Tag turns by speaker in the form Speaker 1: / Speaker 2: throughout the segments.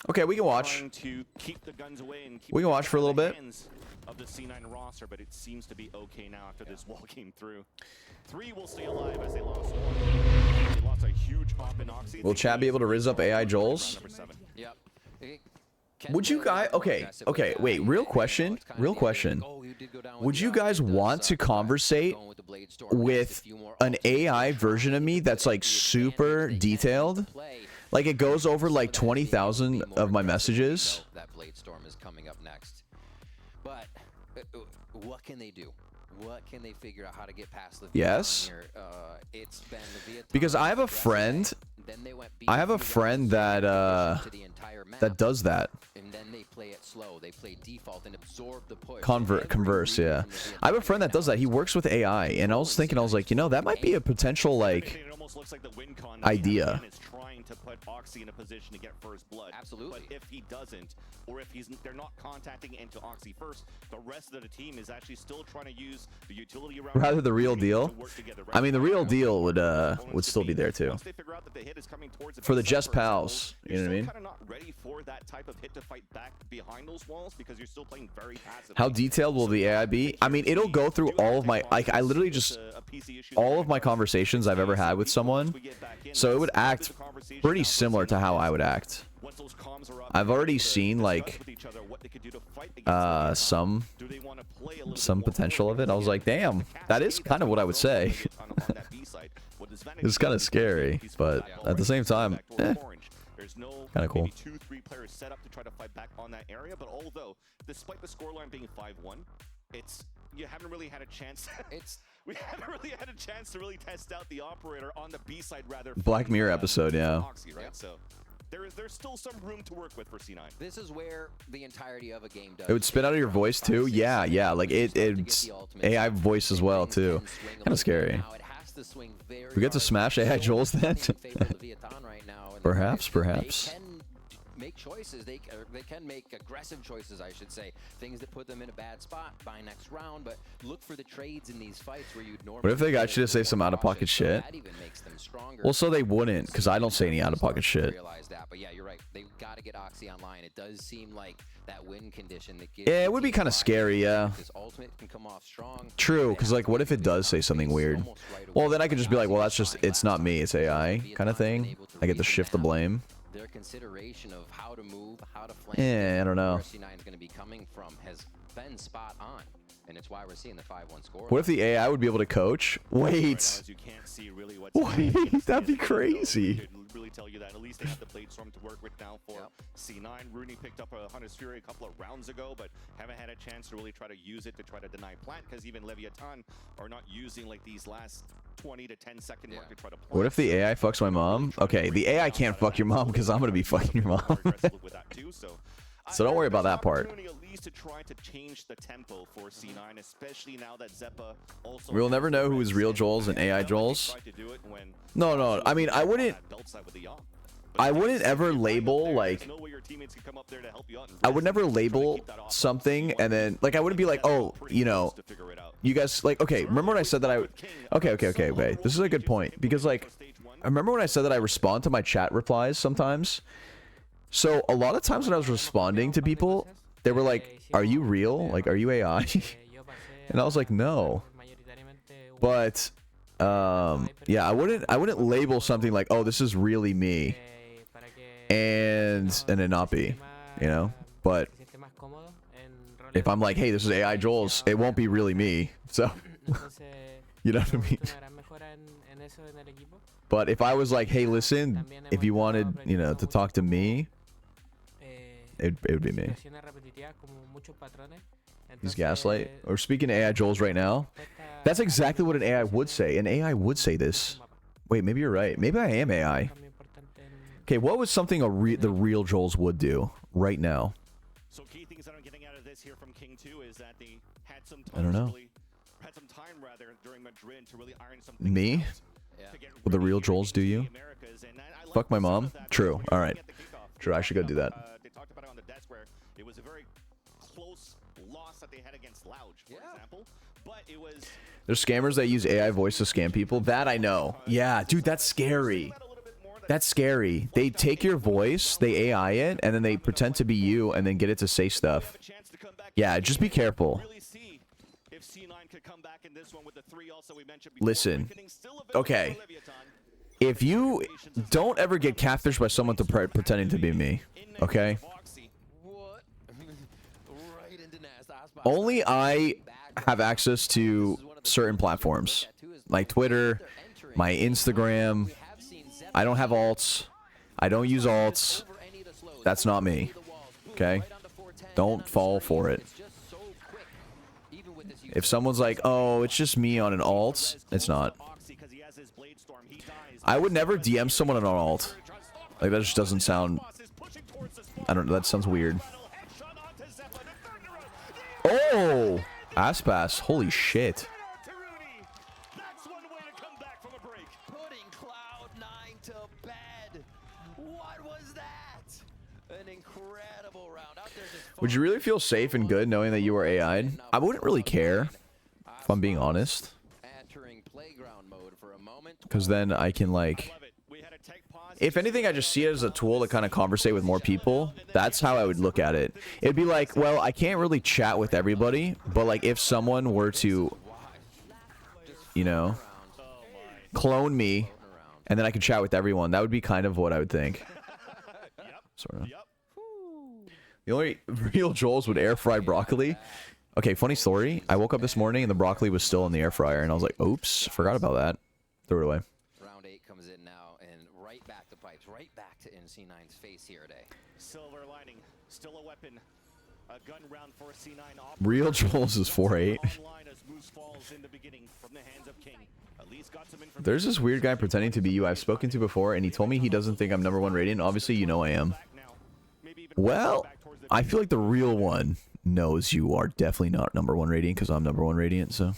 Speaker 1: Okay, we can watch. We can watch for a little bit.
Speaker 2: Of the C9 roster, but it seems to be okay now after this wall came through. 3 will stay alive as they lost one. They lost a huge pop in Oxy.
Speaker 1: Will chat be able to rizz up AI Jollz?
Speaker 2: Yep.
Speaker 1: Would you guys... Okay, wait, real question. Would you guys want to conversate with an AI version of me that's like super detailed? Like it goes over like 20,000 of my messages?
Speaker 3: That Blade Storm is coming up next. But what can they do? What can they figure out how to get past the
Speaker 1: Yes.
Speaker 3: It's been
Speaker 1: because I have a friend. I have a friend that that does that.
Speaker 3: And then they play it slow. They play default and absorb the push.
Speaker 1: Converse, yeah. I have a friend that does that. He works with AI, and I was thinking, I was like, you know, that might be a potential like idea.
Speaker 2: To put Oxy in a position to get first blood.
Speaker 3: Absolutely.
Speaker 2: But if he doesn't, or if they're not contacting into Oxy first, the rest of the team is actually still trying to use the utility around.
Speaker 1: Rather the real deal. I mean, the real deal would still be there too. For the Just Pals, you know what I mean?
Speaker 2: Kind of not ready for that type of hit to fight back behind those walls because you're still playing very passively.
Speaker 1: How detailed will the AI be? I mean, it'll go through all of my I literally just all of my conversations I've ever had with someone. So it would act pretty similar to how I would act. I've already seen like some potential of it. I was like, damn, that is kind of what I would say. It's kind of scary, but at the same time, kind of cool.
Speaker 2: 2-3 players set up to try to fight back on that area, but although despite the scoreline being 5-1, you haven't really had a chance. We haven't really had a chance to really test out the operator on the B side, rather.
Speaker 1: Black Mirror episode, yeah.
Speaker 2: Oxy, right? So there's still some room to work with for C9.
Speaker 3: This is where the entirety of a game does.
Speaker 1: It would spit out of your voice too. Yeah. Like it's AI voice as well too. Kind of scary. We get to smash AI Jollz then. Perhaps.
Speaker 3: Make choices. They can make aggressive choices, I should say. Things that put them in a bad spot by next round, but look for the trades in these fights where you'd normally...
Speaker 1: What if they got you to say some out-of-pocket shit? Well, so they wouldn't, because I don't say any out-of-pocket shit.
Speaker 3: But yeah, you're right. They've got to get Oxy online. It does seem like that win condition that gives...
Speaker 1: Yeah, it would be kind of scary, yeah. True, because like, what if it does say something weird? Well, then I could just be like, well, that's just, it's not me, it's AI kind of thing. I get to shift the blame.
Speaker 3: Their consideration of how to move, how to flank,
Speaker 1: yeah, I don't know.
Speaker 3: Where C9 is going to be coming from has been spot on, and it's why we're seeing the 5-1 score.
Speaker 1: What if the AI would be able to coach? Wait, that'd be crazy.
Speaker 2: Really tell you that at least they have the Blade Storm to work with now for C9. Rooney picked up a Hunter's Fury a couple of rounds ago, but haven't had a chance to really try to use it to try to deny plant, because even Leviathan are not using like these last 20 to 10 second mark to try to plant.
Speaker 1: What if the AI fucks my mom? Okay, the AI can't fuck your mom because I'm gonna be fucking your mom. So don't worry about that part.
Speaker 2: To try to change the tempo for C9, especially now that Zeppa also...
Speaker 1: We'll never know who is real Jollz and AI Jollz. No, I mean, I wouldn't ever label, like, I would never label something and then, like, I wouldn't be like, oh, you know, you guys, like, okay, remember when I said that okay, wait, this is a good point, because, like, I remember when I said that I respond to my chat replies sometimes. So a lot of times when I was responding to people, they were like, are you real? Like, are you AI? And I was like, no. But, yeah, I wouldn't label something like, oh, this is really me. And it not be, you know? But if I'm like, hey, this is AI Jollz, it won't be really me. So, you know what I mean? But if I was like, hey, listen, if you wanted, you know, to talk to me, it would be me. He's gaslight. We're speaking to AI Jollz right now. That's exactly what an AI would say. An AI would say this. Wait, maybe you're right. Maybe I am AI. Okay, what was something the real Jollz would do right now?
Speaker 2: So key things that I'm getting out of this here from King 2 is that they had some time,
Speaker 1: I don't know.
Speaker 2: had some time rather during Madrid to really iron something
Speaker 1: Me?
Speaker 2: out.
Speaker 1: Will the real Jollz do you? Fuck my mom? True. All right. True, I should go do that.
Speaker 2: They talked about it on the desk where it was a very close loss that they had against Louge, for example. But it was...
Speaker 1: There's scammers that use AI voice to scam people. That I know. Yeah, dude, that's scary. That's scary. They take your voice, they AI it, and then they pretend to be you and then get it to say stuff. Yeah, just be careful. Listen. Okay. If you don't ever get catfished by someone pretending to be me, okay? Only I have access to certain platforms, like Twitter, my Instagram. I don't have alts. I don't use alts. That's not me. Okay? Don't fall for it. If someone's like, oh, it's just me on an alt, it's not. I would never DM someone on an alt. Like, that just doesn't sound... I don't know, that sounds weird. Oh! Aspas, holy shit. Would you really feel safe and good knowing that you were AI'd? I wouldn't really care, if I'm being honest. Because then I can, like... If anything, I just see it as a tool to kind of conversate with more people. That's how I would look at it. It'd be like, well, I can't really chat with everybody, but, like, if someone were to, you know, clone me, and then I could chat with everyone, that would be kind of what I would think. Sort of. The only real Jollz would air fry broccoli. Okay, funny story. I woke up this morning and the broccoli was still in the air fryer, and I was like, oops, forgot about that. Threw it away.
Speaker 3: Round 8 comes in now, and right back to pipes, right back to NC9's face here today. Silver lining, still a weapon. A gun round for C9.
Speaker 1: Real Jollz is 4-8. There's this weird guy pretending to be you I've spoken to before, and he told me he doesn't think I'm #1 radiant. Obviously, you know I am. Well, I feel like the real one knows you are definitely not #1 radiant because I'm #1 radiant, so.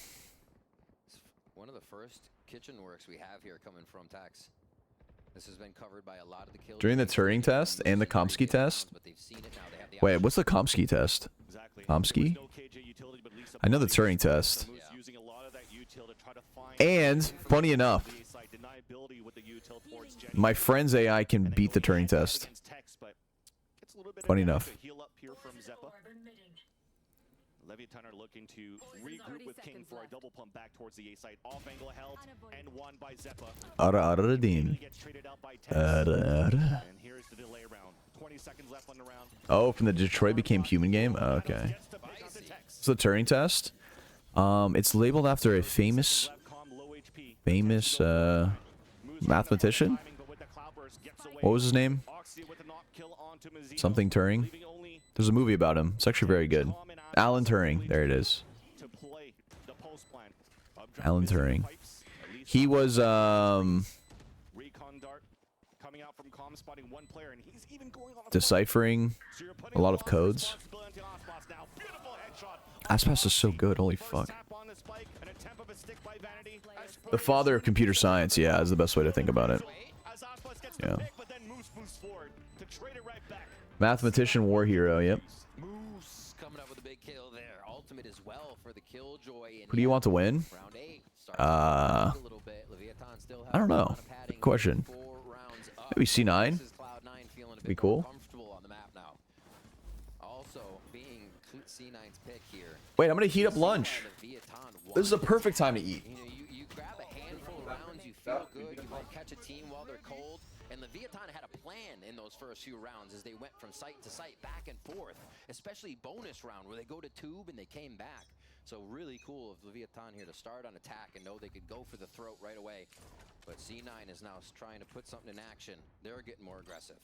Speaker 3: One of the first kitchen works we have here coming from Tax. This has been covered by a lot of the kills.
Speaker 1: During the Turing test and the Komsky test? Wait, what's the Komsky test? Komsky? I know the Turing test. And, funny enough, my friend's AI can beat the Turing test. Funny enough.
Speaker 2: Leviathan are looking to regroup with King for a double pump back towards the A side. Off angle held and won by Zeppa. And here's the delay round. 20 seconds left on the round.
Speaker 1: Oh, from the Detroit Became Human game? Okay. It's the Turing test. It's labeled after a famous mathematician. What was his name? Something Turing. There's a movie about him. It's actually very good. Alan Turing. There it is. Alan Turing. He was deciphering a lot of codes. Aspas is so good. Holy fuck. The father of computer science, yeah, is the best way to think about it. Yeah. Mathematician, war hero, yep. Who do you want to win? I don't know. Good question. Maybe C9? Be cool. Wait, I'm gonna heat up lunch. This is a perfect time to eat.
Speaker 3: You grab a handful of rounds, you feel good, you might catch a team while they're cold. And Leviathan had a plan in those first few rounds as they went from site to site, back and forth. Especially bonus round where they go to tube and they came back. So really cool of Leviathan here to start on attack and know they could go for the throat right away. But C9 is now trying to put something in action. They're getting more aggressive.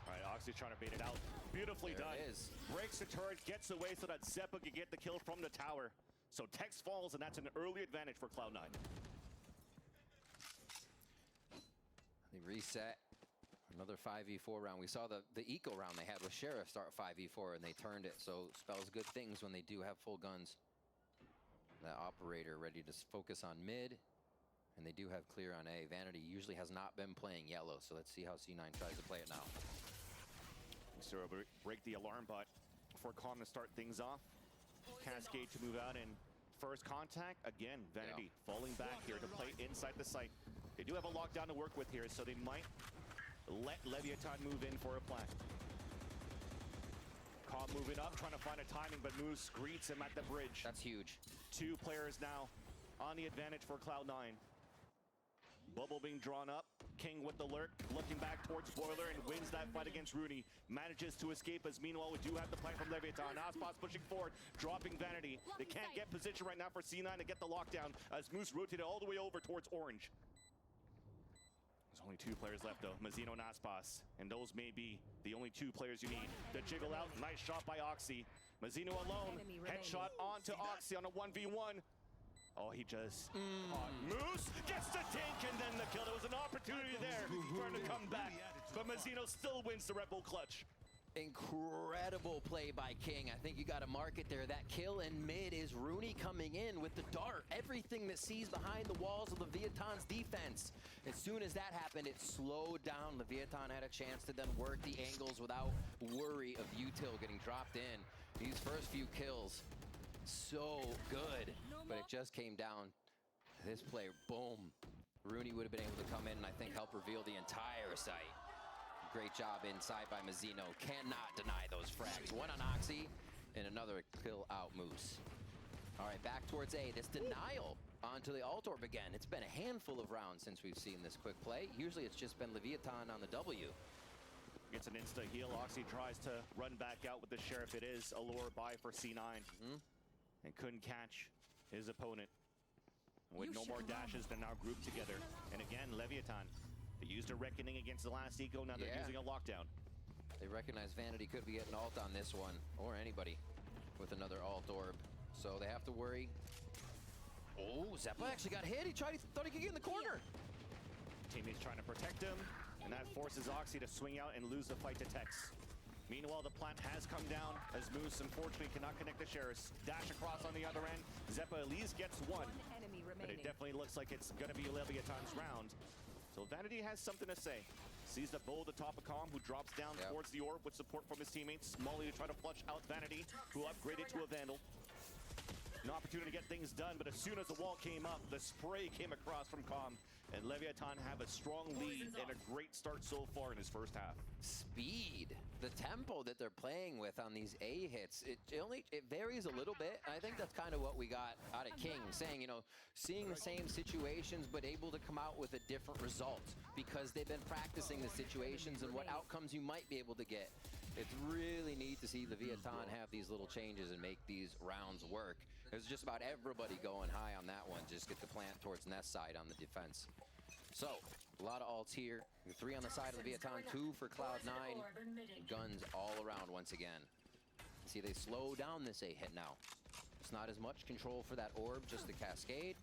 Speaker 2: All right, Oxy's trying to bait it out. Beautifully done. Breaks the turret, gets away so that Zeppa could get the kill from the tower. So Tex falls, and that's an early advantage for Cloud9.
Speaker 3: They reset. Another 5v4 round. We saw the eco round they had with Sheriff start 5v4, and they turned it. So spells good things when they do have full guns. That operator ready to focus on mid. And they do have clear on A. Vanity usually has not been playing yellow, so let's see how C9 tries to play it now.
Speaker 2: So break the alarm bot for Calm to start things off. Cascade to move out, and first contact, again, Vanity falling back here to play inside the site. They do have a lockdown to work with here, so they might let Leviathan move in for a plant. Cobb moving up, trying to find a timing, but Moose greets him at the bridge.
Speaker 3: That's huge.
Speaker 2: 2 players now on the advantage for Cloud9. Bubble being drawn up. King with the lurk, looking back towards Boiler and wins that fight against Rooney. Manages to escape as meanwhile we do have the plant from Leviathan. Aspas pushing forward, dropping Vanity. They can't get position right now for C9 to get the lockdown as Moose rotated all the way over towards Orange. There's only 2 players left though, Mazzino and Aspas. And those may be the only 2 players you need. The jiggle out, nice shot by Oxy. Mazzino alone, headshot onto Oxy on a 1v1. Oh, he just caught Moose, gets the tank and then the kill. There was an opportunity there for him to come back, but Mazzino still wins the Red Bull clutch.
Speaker 3: Incredible play by King. I think you got to mark it there. That kill in mid is Rooney coming in with the dart. Everything that sees behind the walls of Leviathan's defense. As soon as that happened, it slowed down. Leviathan had a chance to then work the angles without worry of util getting dropped in. These first few kills, so good, but it just came down to this play. Boom. Rooney would have been able to come in and I think help reveal the entire site. Great job inside by Mazzino. Cannot deny those frags. One on Oxy and another kill out Moose. All right, back towards A. This denial onto the alt orb again. It's been a handful of rounds since we've seen this quick play. Usually it's just been Leviathan on the W.
Speaker 2: Gets an insta heal. Oxy tries to run back out with the Sheriff. It is a lure buy for C9. And couldn't catch his opponent. With no more dashes, they're now grouped together. And again, Leviathan, they used a reckoning against the last eco, now they're using a lockdown.
Speaker 3: They recognize Vanity could be getting ult on this one, or anybody with another alt orb. So they have to worry. Oh, Zeppa actually got hit. He thought he could get in the corner.
Speaker 2: Teammates trying to protect him, and that forces Oxy to swing out and lose the fight to Tex. Meanwhile, the plant has come down as Moose unfortunately cannot connect the Sheriffs. Dash across on the other end. Zeppa at least gets 1. But it definitely looks like it's going to be Leviathan's round. So Vanity has something to say. Sees the bull at the top of Calm, who drops down towards the orb with support from his teammates. Molly to try to flush out Vanity, who upgraded to a Vandal. An opportunity to get things done, but as soon as the wall came up, the spray came across from Calm. And Leviathan have a strong lead and a great start so far in his first half.
Speaker 3: Speed, the tempo that they're playing with on these A hits, it varies a little bit. I think that's kind of what we got out of King, saying, you know, seeing the same situations but able to come out with a different result because they've been practicing the situations and what outcomes you might be able to get. It's really neat to see Leviathan have these little changes and make these rounds work. There's just about everybody going high on that one. Just get the plant towards Nest side on the defense. So, a lot of ults here. 3 on the side of Leviathan, 2 for Cloud9. Guns all around once again. See, they slow down this A hit now. It's not as much control for that orb, just the cascade.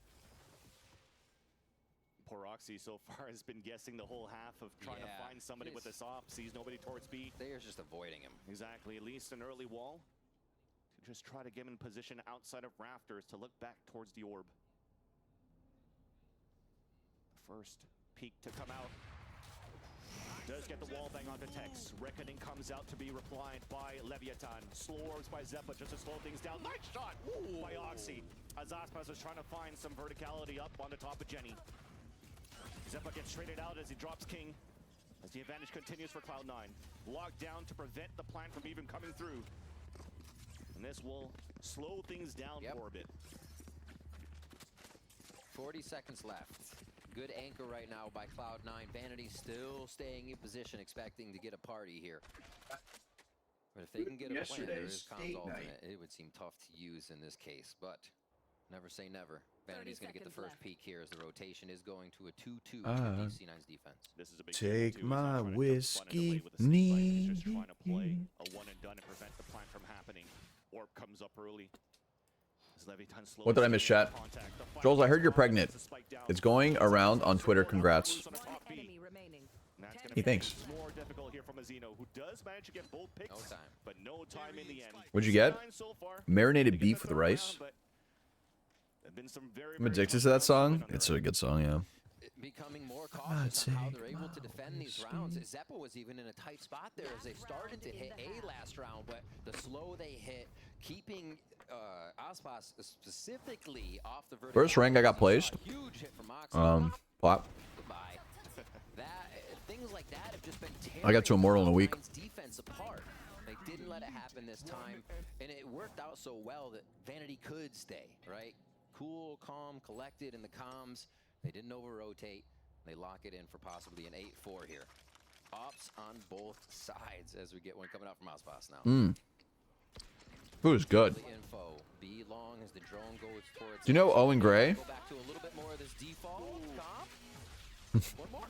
Speaker 2: Poor Oxy so far has been guessing the whole half of trying to find somebody with this op. Sees nobody towards B.
Speaker 3: They are just avoiding him.
Speaker 2: Exactly, at least an early wall. To just try to get him in position outside of Rafters to look back towards the orb. First peek to come out. Does get the wall bang onto Tex. Reckoning comes out to be replied by Leviathan. Slow orbs by Zeppa just to slow things down. Nice shot by Oxy. As Aspas was trying to find some verticality up on the top of Jenny. Zeppa gets traded out as he drops King. As the advantage continues for Cloud9. Locked down to prevent the plant from even coming through. And this will slow things down for a bit. 40
Speaker 3: seconds left. Good anchor right now by Cloud9. Vanity still staying in position, expecting to get a party here. But if they can get a plan, there is Com's ultimate. It would seem tough to use in this case, but never say never. Vanity's going to get the first peek here as the rotation is going to a 2-2 to C9's defense.
Speaker 2: This is a big
Speaker 1: take my whiskey, need
Speaker 2: just trying to play a one and done and prevent the plant from happening. Orb comes up early.
Speaker 1: What did I miss, chat? Jollz, I heard you're pregnant. It's going around on Twitter. Congrats. Hey, thanks. What'd you get? Marinated beef with rice. I'm addicted to that song. It's a good song, yeah.
Speaker 3: Becoming more cautious on how they're able to defend these rounds. Zeppa was even in a tight spot there as they started to hit A last round, but the slow they hit keeping Aspas specifically off the vertical.
Speaker 1: First rank I got placed.
Speaker 3: Huge hit from Oxy.
Speaker 1: Plop.
Speaker 3: Goodbye. Things like that have just been
Speaker 1: I got to Immortal in a week.
Speaker 3: Defense apart. They didn't let it happen this time, and it worked out so well that Vanity could stay, right? Cool, calm, collected in the comms. They didn't over-rotate. They lock it in for possibly an 8-4 here. Ops on both sides as we get one coming out from Aspas now.
Speaker 1: Food is good.
Speaker 3: Info. B long as the drone goes towards.
Speaker 1: Do you know Owen Gray?
Speaker 3: Go back to a little bit more of this default. One more.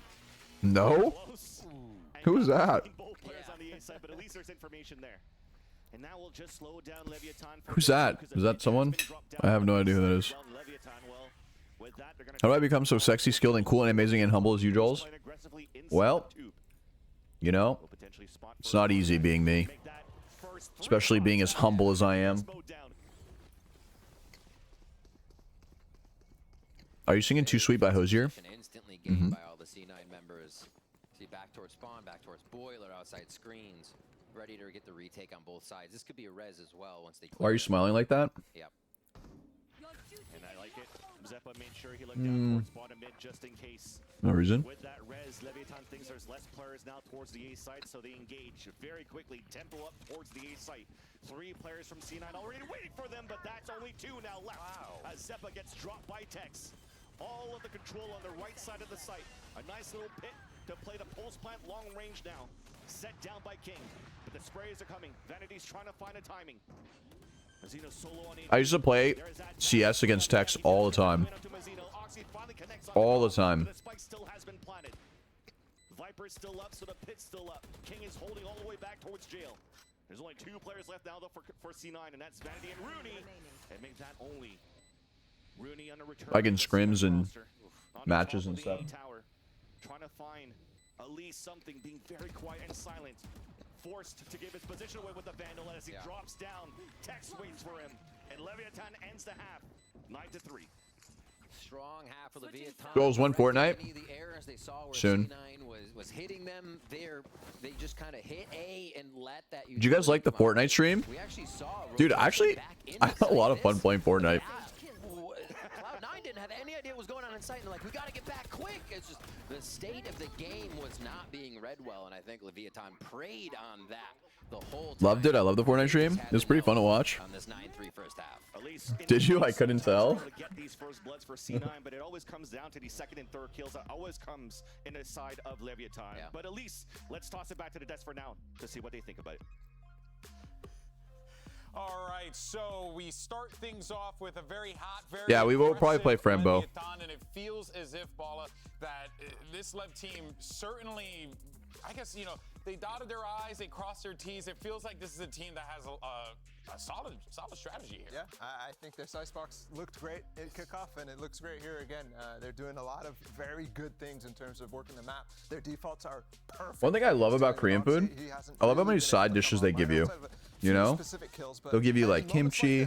Speaker 1: No. Who's that? Who's that? Is that someone? I have no idea who that is. How do I become so sexy, skilled, and cool, and amazing, and humble as you, Jollz? Well, you know, it's not easy being me. Especially being as humble as I am. Are you singing Too Sweet by Hosier?
Speaker 3: Instantly gained by all the C9 members. See, back towards spawn, back towards boiler, outside screens. Ready to get the retake on both sides. This could be a res as well once they.
Speaker 1: Why are you smiling like that?
Speaker 3: Yep.
Speaker 2: And I like it. Zeppa made sure he looked down towards bottom mid just in case.
Speaker 1: No reason.
Speaker 2: With that res, Leviathan thinks there's less players now towards the A site, so they engage very quickly. Tempo up towards the A site. 3 players from C9 already waiting for them, but that's only 2 now left. Wow. As Zeppa gets dropped by Tex. All of the control on the right side of the site. A nice little pit to play the pulse plant long range now. Set down by King, but the sprays are coming. Vanity's trying to find a timing.
Speaker 1: I used to play CS against Tex all the time. All the time.
Speaker 2: Viper's still up, so the pit's still up. King is holding all the way back towards jail. There's only 2 players left now though for C9, and that's Vanity and Rooney. And make that only Rooney on a return.
Speaker 1: Like in scrims and matches and stuff.
Speaker 2: Tower, trying to find at least something, being very quiet and silent. Forced to give his position away with the Vandal as he drops down. Tex waits for him, and Leviathan ends the half. 9-3.
Speaker 3: Strong half for Leviathan.
Speaker 1: Jollz won Fortnite.
Speaker 3: The errors they saw where
Speaker 1: Soon.
Speaker 3: C9 was hitting them there. They just kind of hit A and let that.
Speaker 1: Did you guys like the Fortnite stream?
Speaker 3: We actually saw.
Speaker 1: Dude, actually, I had a lot of fun playing Fortnite.
Speaker 3: Cloud9 didn't have any idea what was going on in sight, and they're like, we got to get back quick. It's just the state of the game was not being read well, and I think Leviathan preyed on that the whole time.
Speaker 1: Loved it. I love the Fortnite stream. It was pretty fun to watch.
Speaker 3: On this 9-3 first half.
Speaker 1: Did you? I couldn't tell.
Speaker 2: Get these first bloods for C9, but it always comes down to the second and third kills. That always comes in the side of Leviathan.
Speaker 3: Yeah.
Speaker 2: But at least let's toss it back to the desk for now to see what they think about it.
Speaker 4: All right, so we start things off with a very hot, very
Speaker 1: yeah, we will probably play Frambo.
Speaker 4: Leviathan, and it feels as if, Bala, that this Lev team certainly, I guess, you know, they dotted their I's, they crossed their T's. It feels like this is a team that has a solid strategy here.
Speaker 5: Yeah, I think this icebox looked great at kickoff, and it looks great here again. They're doing a lot of very good things in terms of working the map. Their defaults are perfect.
Speaker 1: One thing I love about Korean food, I love how many side dishes they give you. You know, they'll give you like kimchi,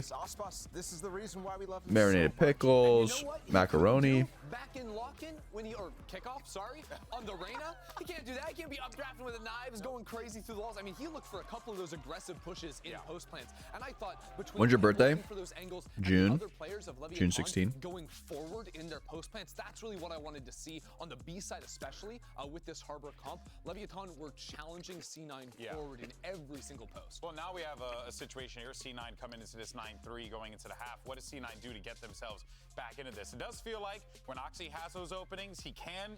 Speaker 1: marinated pickles, macaroni.
Speaker 6: Back in lock-in or kickoff, sorry, on the Reyna, he can't do that. He can't be updrafting with the knives, going crazy through the walls. I mean, he looked for a couple of those aggressive pushes in post plants, and I thought between
Speaker 1: when's your birthday?
Speaker 6: For those angles
Speaker 1: June.
Speaker 6: and the other players of
Speaker 1: June 16.
Speaker 6: going forward in their post plants, that's really what I wanted to see on the B side, especially with this Harbor comp. Leviathan were challenging C9 forward in every single post.
Speaker 4: Well, now we have a situation here. C9 coming into this 9-3, going into the half. What does C9 do to get themselves back into this? It does feel like when Oxy has those openings, he can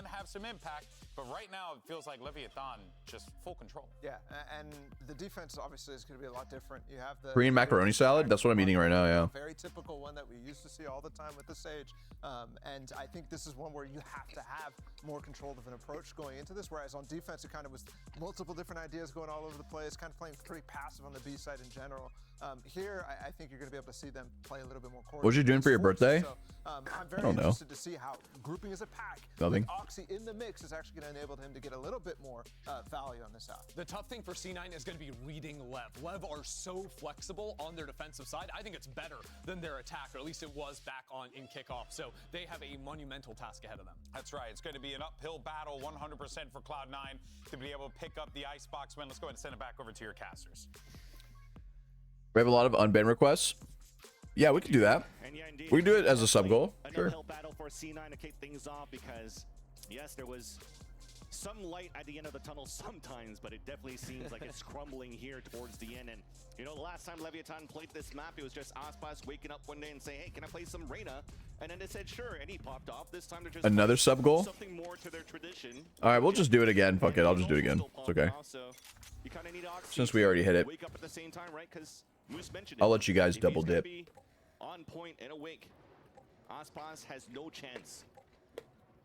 Speaker 4: have some impact, but right now it feels like Leviathan just full control.
Speaker 5: Yeah, and the defense obviously is going to be a lot different. You have the
Speaker 1: Korean macaroni salad. That's what I'm eating right now. Yeah.
Speaker 5: Very typical one that we used to see all the time with the Sage, and I think this is one where you have to have more control of an approach going into this. Whereas on defense, it kind of was multiple different ideas going all over the place, kind of playing pretty passive on the B side in general. Here, I think you're going to be able to see them play a little bit more.
Speaker 1: What was you doing for your birthday?
Speaker 5: So, I'm very interested to see how grouping as a pack,
Speaker 1: Nothing.
Speaker 5: with Oxy in the mix, is actually going to enable him to get a little bit more value on this half.
Speaker 6: The tough thing for C9 is going to be reading Lev. Lev are so flexible on their defensive side. I think it's better than their attack, or at least it was back on in kickoff. So they have a monumental task ahead of them.
Speaker 4: That's right. It's going to be an uphill battle, 100% for Cloud9 to be able to pick up the icebox win. Let's go ahead and send it back over to your casters.
Speaker 1: We have a lot of unban requests. Yeah, we can do that.
Speaker 2: And yeah, indeed,
Speaker 1: We can do it as a sub goal.
Speaker 2: an
Speaker 1: Sure.
Speaker 2: uphill battle for C9 to kick things off because, yes, there was some light at the end of the tunnel sometimes, but it definitely seems like it's crumbling here towards the end. And, you know, the last time Leviathan played this map, it was just Aspas waking up one day and saying, hey, can I play some Reyna? And then they said, sure, and he popped off. This time they're just
Speaker 1: Another sub goal?
Speaker 2: something more to their tradition.
Speaker 1: All right, we'll just do it again. Fuck it, I'll just do it again. It's okay.
Speaker 2: So you kinda need Oxy
Speaker 1: Since we already hit it.
Speaker 2: wake up at the same time, right? 'Cause Moose mentioned
Speaker 1: I'll
Speaker 2: it.
Speaker 1: let you guys
Speaker 2: If
Speaker 1: double
Speaker 2: he's gonna
Speaker 1: dip.
Speaker 2: be on point and awake, Aspas has no chance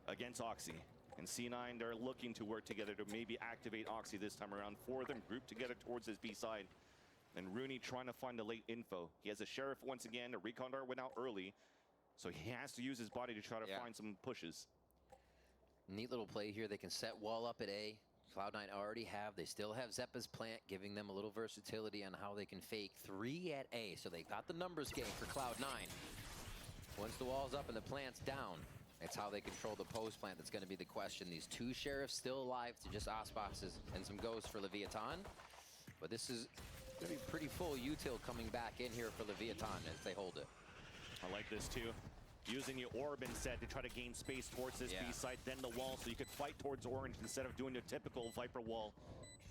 Speaker 2: against Oxy. And C9, they're looking to work together to maybe activate Oxy this time around. 4 of them grouped together towards his B side. And Rooney trying to find the late info. He has a Sheriff once again. The Recon Dart went out early. So he has to use his body to try to find some pushes.
Speaker 3: Neat little play here. They can set wall up at A. Cloud9 already have. They still have Zeppa's plant, giving them a little versatility on how they can fake 3 at A. So they got the numbers game for Cloud9. Once the wall's up and the plant's down, it's how they control the post plant that's going to be the question. These 2 Sheriffs still alive to just Aspas and some ghosts for Leviathan. But this is going to be pretty full util coming back in here for Leviathan as they hold it.
Speaker 2: I like this too. Using your orb instead to try to gain space towards this B side, then the wall, so you could fight towards orange instead of doing your typical Viper wall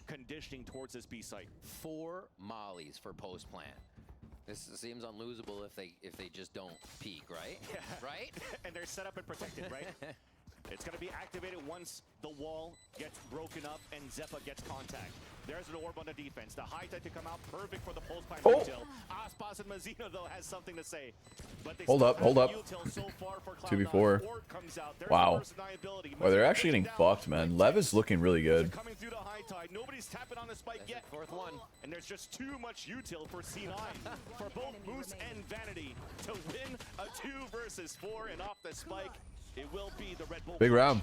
Speaker 2: conditioning towards this B site.
Speaker 3: 4 mollies for post plant. This seems unlosable if they just don't peek, right?
Speaker 2: Yeah.
Speaker 3: Right?
Speaker 2: And they're set up and protected, right? It's going to be activated once the wall gets broken up and Zeppa gets contact. There's an orb on the defense. The high tech to come out, perfect for the pulse plant util. Aspas and Mazzino, though, has something to say. But they
Speaker 1: Hold up, hold up.
Speaker 2: So far for
Speaker 1: 2v4.
Speaker 2: comes out.
Speaker 1: Wow. Well, they're actually getting fucked, man. Lev is looking really good.
Speaker 2: Coming through the high tide. Nobody's tapping on the spike yet.
Speaker 3: 4th one.
Speaker 2: And there's just too much util for C9 for both Moose and Vanity to win a 2 versus 4, and off the spike, it will be the Red Bull.
Speaker 1: Big round.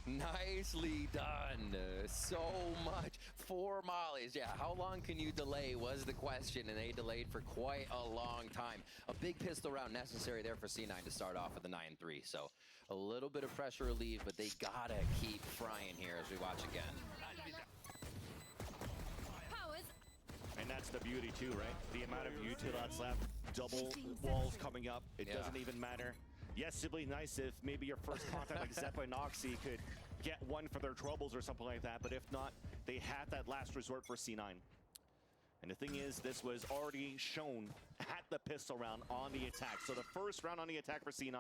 Speaker 3: Nicely done. So much. 4 mollies. Yeah, how long can you delay was the question, and they delayed for quite a long time. A big pistol round necessary there for C9 to start off with the 9-3. So a little bit of pressure relieved, but they gotta keep frying here as we watch again.
Speaker 2: And that's the beauty too, right? The amount of util that's left, double walls coming up, it doesn't even matter. Yes, it'd be nice if maybe your first contact like Zeppa and Oxy could get one for their troubles or something like that, but if not, they have that last resort for C9. And the thing is, this was already shown at the pistol round on the attack. So the first round on the attack for C9,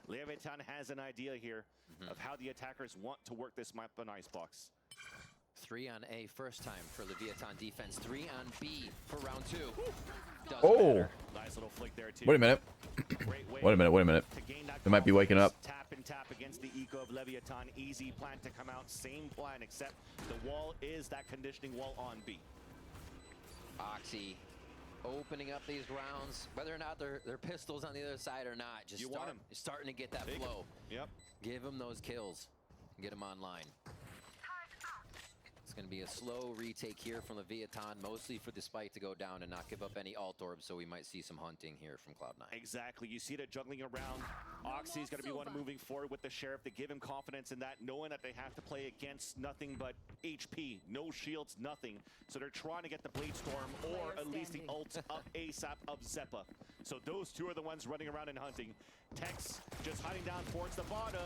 Speaker 2: Leviathan has an idea here of how the attackers want to work this map on Icebox.
Speaker 3: 3 on A first time for Leviathan defense. 3 on B for round 2.
Speaker 1: Oh.
Speaker 2: Nice little flick there too.
Speaker 1: Wait a minute. Wait a minute, wait a minute. They might be waking up.
Speaker 2: Tap and tap against the eco of Leviathan. Easy plan to come out. Same plan, except the wall is that conditioning wall on B.
Speaker 3: Oxy opening up these rounds, whether or not they're pistols on the other side or not. Just starting to get that flow.
Speaker 2: Yep.
Speaker 3: Give them those kills. Get them online. It's going to be a slow retake here from Leviathan, mostly for the spike to go down and not give up any alt orbs, so we might see some hunting here from Cloud9.
Speaker 2: Exactly. You see that juggling around. Oxy's going to be one moving forward with the Sheriff to give him confidence in that, knowing that they have to play against nothing but HP. No shields, nothing. So they're trying to get the Blade Storm or at least the ult up ASAP of Zeppa. So those two are the ones running around and hunting. Tex just hiding down towards the bottom.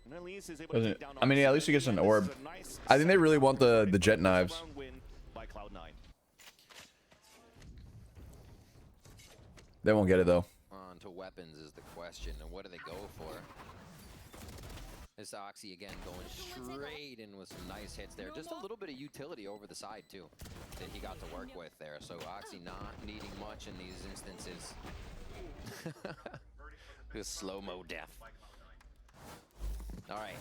Speaker 2: And at least is able to take down
Speaker 1: I mean, yeah, at least he gets an orb. I think they really want the jet knives.
Speaker 2: By Cloud9.
Speaker 1: They won't get it though.
Speaker 3: On to weapons is the question, and what do they go for? This Oxy again going straight in with some nice hits there. Just a little bit of utility over the side too that he got to work with there. So Oxy not needing much in these instances. This slow-mo death. All right.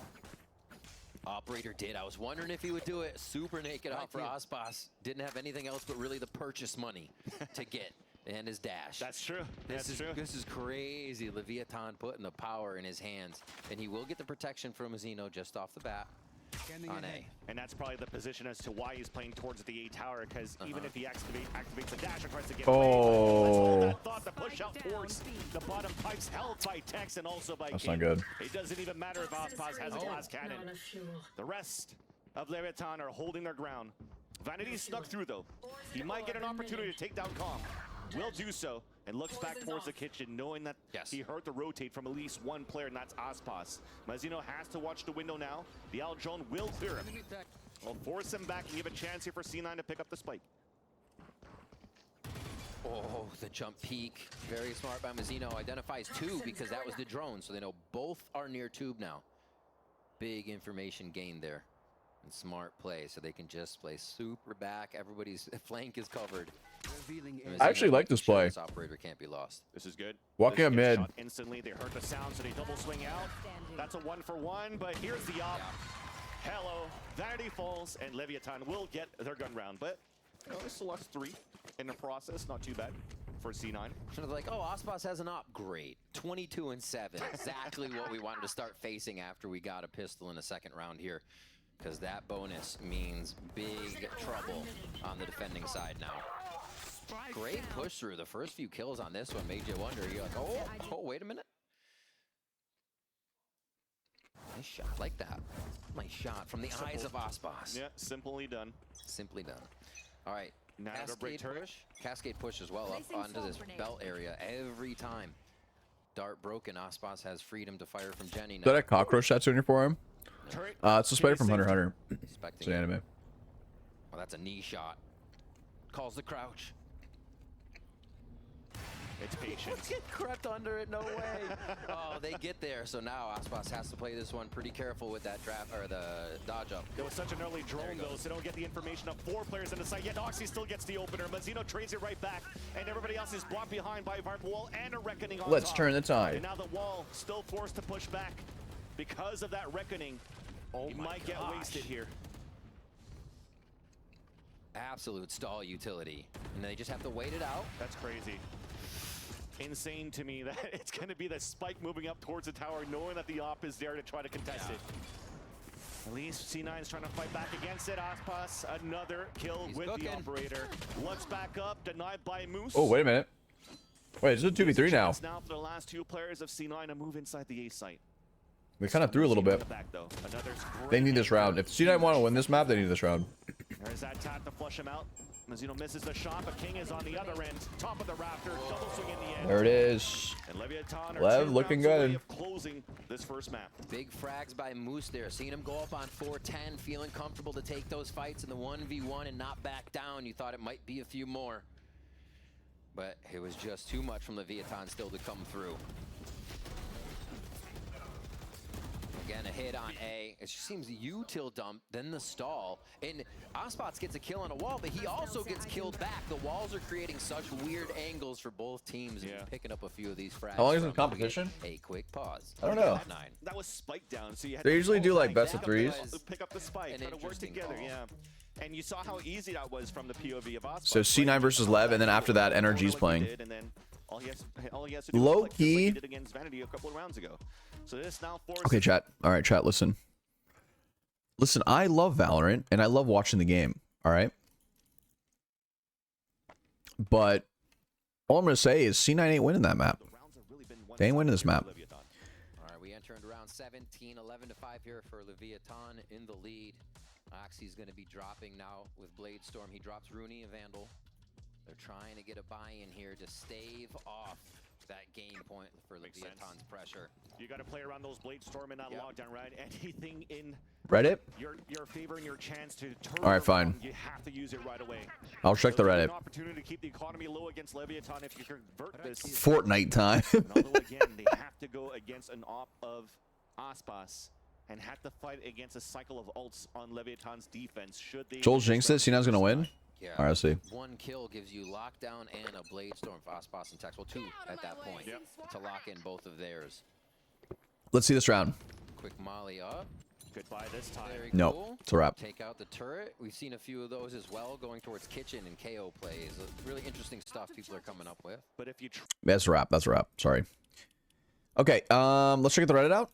Speaker 3: Operator did. I was wondering if he would do it. Super naked off for Aspas. Didn't have anything else but really the purchase money to get and his dash.
Speaker 2: That's true.
Speaker 3: This is crazy. Leviathan putting the power in his hands. And he will get the protection from Mazzino just off the bat on A.
Speaker 2: And that's probably the position as to why he's playing towards the A tower, because even if he activates the dash across the game, that thought to push out towards the bottom pipes held by Tex and also by
Speaker 1: That's
Speaker 2: King.
Speaker 1: not good.
Speaker 2: It doesn't even matter if Aspas has a glass cannon. The rest of Leviathan are holding their ground. Vanity snuck through though. He might get an opportunity to take down Calm. Will do so and looks back towards the kitchen, knowing that he heard the rotate from at least one player, and that's Aspas. Mazino has to watch the window now. The Al drone will clear him. Will force him back and give a chance here for C9 to pick up the spike.
Speaker 3: Oh, the jump peek. Very smart by Mazino. Identifies two because that was the drone, so they know both are near tube now. Big information gained there. And smart play, so they can just play super back. Everybody's flank is covered.
Speaker 1: I actually like this play.
Speaker 3: This operator can't be lost.
Speaker 2: This is good.
Speaker 1: Walking up mid.
Speaker 2: Instantly, they heard the sound, so they double swing out. That's a 1-for-1, but here's the op. Hello, Vanity falls, and Leviathan will get their gun round, but you know, they still lost 3 in the process. Not too bad for C9.
Speaker 3: So they're like, oh, Aspas has an op. Great. 22-7. Exactly what we wanted to start facing after we got a pistol in the second round here. Because that bonus means big trouble on the defending side now. Great push through. The first few kills on this one made you wonder. You're like, oh, wait a minute. Nice shot like that. Nice shot from the eyes of Aspas.
Speaker 2: Yeah, simply done.
Speaker 3: Simply done. All right.
Speaker 2: Now
Speaker 3: Cascade push as well up onto this belt area every time. Dart broken. Aspas has freedom to fire from Jenny now.
Speaker 1: Is that a cockroach tattoo on your forearm? It's a spider from Hunter x Hunter. It's an anime.
Speaker 3: Well, that's a knee shot. Calls the crouch.
Speaker 2: It's patience.
Speaker 3: Get crept under it, no way. Oh, they get there. So now Aspas has to play this one pretty careful with that draft or the dodge up.
Speaker 2: There was such an early drone though, so they don't get the information of 4 players in the site. Yet Oxy still gets the opener. Mazino trades it right back, and everybody else is blocked behind by Viper Wall and a Reckoning on
Speaker 1: Let's
Speaker 2: top.
Speaker 1: turn the tide.
Speaker 2: And now the Wall still forced to push back because of that Reckoning. He might get wasted here.
Speaker 3: Absolute stall utility. And they just have to wait it out.
Speaker 2: That's crazy. Insane to me that it's going to be the spike moving up towards the tower, knowing that the op is there to try to contest it. At least C9 is trying to fight back against it. Aspas, another kill with the operator. Looks back up, denied by Moose.
Speaker 1: Oh, wait a minute. Wait, this is a 2v3 now.
Speaker 2: Now for the last 2 players of C9 to move inside the A site.
Speaker 1: We kind of threw a little bit. They need this round. If C9 want to win this map, they need this round.
Speaker 2: There's that tap to flush him out. Mazino misses the shot, but King is on the other end, top of the rafter, double swing in the end.
Speaker 1: There it is.
Speaker 2: And Leviathan are
Speaker 1: Lev looking good.
Speaker 2: Of closing this first map.
Speaker 3: Big frags by Moose there. Seeing him go up on 410, feeling comfortable to take those fights in the 1v1 and not back down. You thought it might be a few more. But it was just too much from Leviathan still to come through. Again, a hit on A. It just seems util dump, then the stall. And Aspas gets a kill on a wall, but he also gets killed back. The walls are creating such weird angles for both teams. And picking up a few of these frags.
Speaker 1: How long is the competition?
Speaker 3: A quick pause.
Speaker 1: I don't know.
Speaker 2: That was spike down, so you had
Speaker 1: They usually do like best of 3s.
Speaker 2: Pick up the spike, try to work together, And you saw how easy that was from the POV of Aspas.
Speaker 1: So C9 versus Lev, and then after that, NRG's playing.
Speaker 2: All he has to do
Speaker 1: Low
Speaker 2: is
Speaker 1: key.
Speaker 2: like he did against Vanity a couple of rounds ago. So this now forces.
Speaker 1: Okay, chat. All right, chat. Listen. Listen, I love Valorant and I love watching the game. All right. But all I'm gonna say is C9 ain't winning that map. They ain't winning this map.
Speaker 3: All right, we enter into round 17, 11-5 here for Leviathan in the lead. Oxy's going to be dropping now with Blade Storm. He drops Rooney and Vandal. They're trying to get a buy-in here to stave off that game point for Leviathan's pressure.
Speaker 2: You got to play around those Blade Storm and not lockdown, right? Anything in
Speaker 1: Reddit?
Speaker 2: your favor and your chance to turn.
Speaker 1: All right, fine.
Speaker 2: You have to use it right away.
Speaker 1: I'll check the Reddit.
Speaker 2: An opportunity to keep the economy low against Leviathan if you convert this.
Speaker 1: Fortnite time.
Speaker 2: Although again, they have to go against an op of Aspas and have to fight against a cycle of ults on Leviathan's defense. Should they?
Speaker 1: Jollz jinxed it. C9's gonna win.
Speaker 3: Yeah.
Speaker 1: All right, I see.
Speaker 3: One kill gives you lockdown and a Blade Storm for Aspas and Tex. Well, 2 at that point to lock in both of theirs.
Speaker 1: Let's see this round.
Speaker 3: Quick molly up.
Speaker 2: Goodbye this time.
Speaker 3: Very
Speaker 1: No,
Speaker 3: cool.
Speaker 1: it's a wrap.
Speaker 3: Take out the turret. We've seen a few of those as well going towards kitchen and KO plays. Really interesting stuff people are coming up with.
Speaker 2: But if you
Speaker 1: That's a wrap. That's a wrap. Sorry. Okay, let's check the Reddit out.